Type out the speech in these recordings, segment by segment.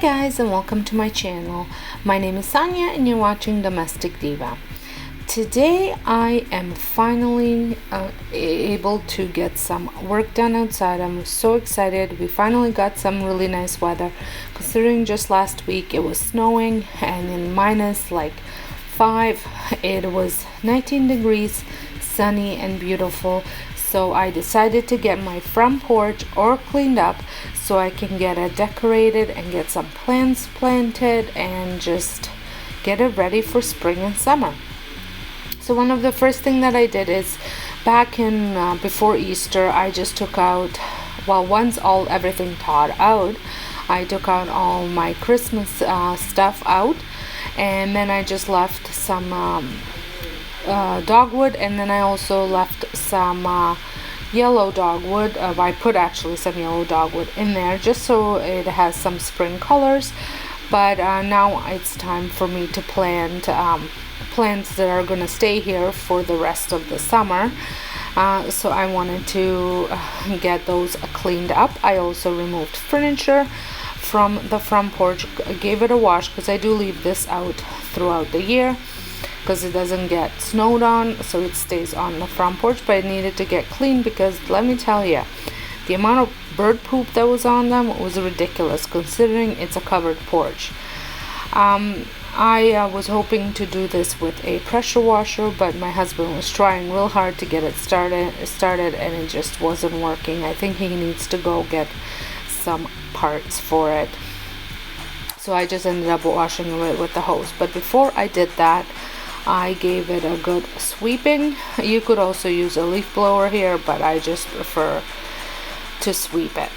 guys, and welcome to my channel. My name is Sonja and you're watching Domestic Diva. Today I am finally able to get some work done outside. I'm so excited. We finally got some really nice weather, considering just last week it was snowing and in minus like 5. It was 19 degrees, sunny and beautiful. So I decided to get my front porch all cleaned up so I can get it decorated and get some plants planted and just get it ready for spring and summer. So one of the first thing that I did is back in before Easter, I just took out, once everything thawed out, I took out all my Christmas stuff out, and then I just left some dogwood, and then I also left some yellow dogwood. I put actually some yellow dogwood in there just so it has some spring colors. But now it's time for me to plant plants that are gonna stay here for the rest of the summer. So I wanted to get those cleaned up. I also removed furniture from the front porch, gave it a wash because I do leave this out throughout the year because it doesn't get snowed on, so it stays on the front porch. But it needed to get clean because let me tell you, the amount of bird poop that was on them was ridiculous considering it's a covered porch. I was hoping to do this with a pressure washer, but my husband was trying real hard to get it started and it just wasn't working. I think he needs to go get some parts for it. So I just ended up washing it with the hose. But before I did that, I gave it a good sweeping. You could also use a leaf blower here, but I just prefer to sweep it.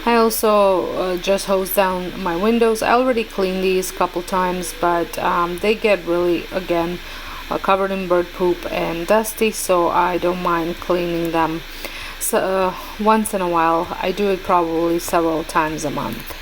I also just hosed down my windows. I already cleaned these a couple times, but they get really, again, covered in bird poop and dusty, so I don't mind cleaning them. So once in a while. I do it probably several times a month.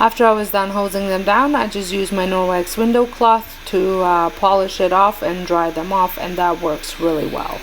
After I was done hosing them down, I just used my Norwex window cloth to polish it off and dry them off, and that works really well.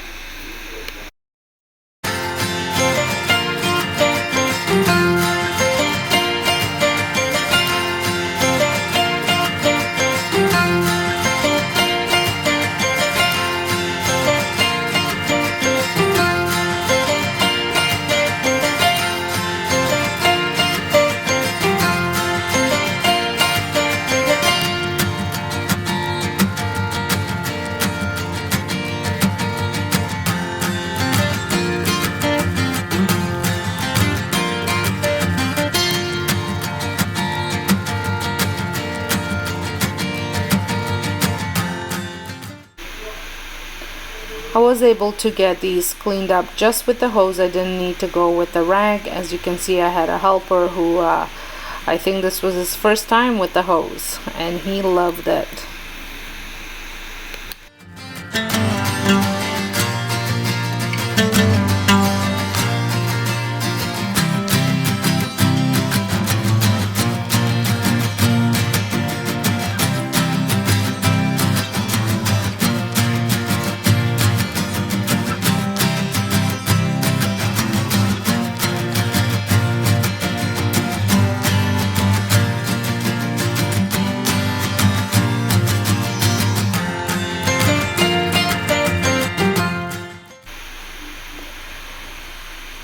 I was able to get these cleaned up just with the hose. I didn't need to go with the rag. As you can see, I had a helper who I think this was his first time with the hose, and he loved it.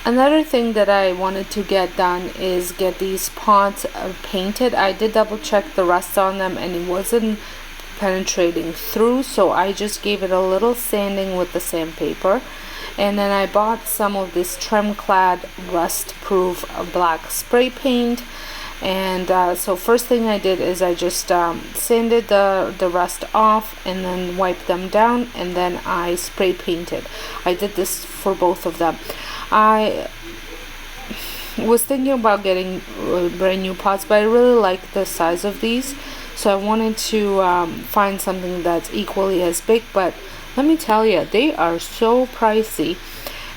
Another thing that I wanted to get done is get these pots painted. I did double check the rust on them and it wasn't penetrating through, so I just gave it a little sanding with the sandpaper. And then I bought some of this Trem Clad rust proof black spray paint. And so first thing I did is I just sanded the rust off and then wiped them down, and then I spray painted. I did this for both of them. I was thinking about getting brand new pots, but I really like the size of these, so I wanted to find something that's equally as big. But let me tell you, they are so pricey,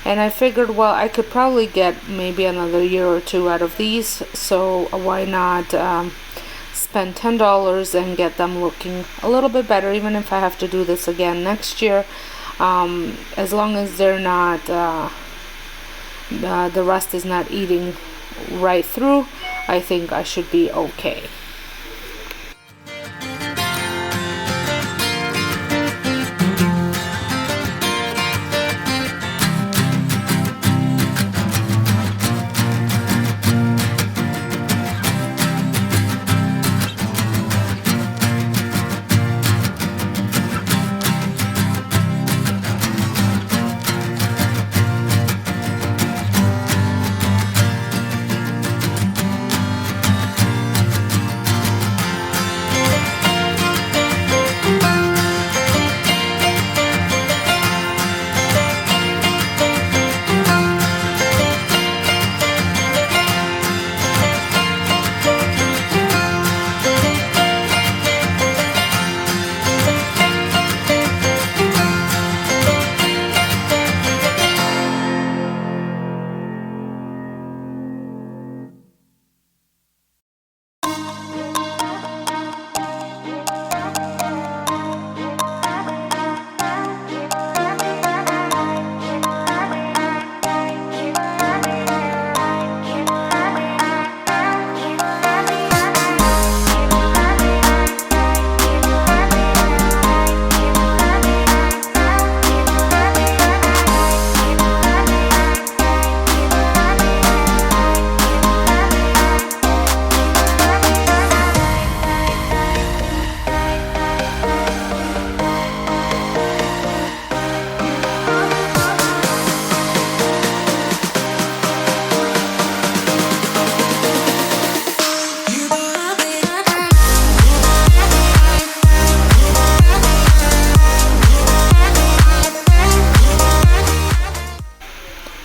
and I figured, well, I could probably get maybe another year or two out of these, so why not spend $10 and get them looking a little bit better, even if I have to do this again next year, as long as they're not the rust is not eating right through. I think I should be okay.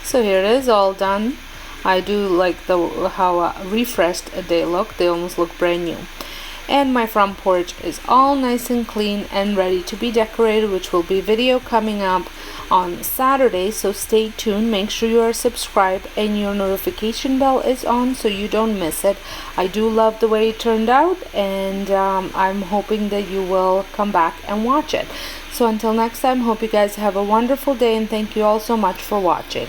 So here it is, all done. I do like how refreshed they look. They almost look brand new. and my front porch is all nice and clean and ready to be decorated, which will be video coming up on Saturday. So stay tuned, make sure you are subscribed and your notification bell is on so you don't miss it. I do love the way it turned out, and I'm hoping that you will come back and watch it. So until next time, hope you guys have a wonderful day, and thank you all so much for watching.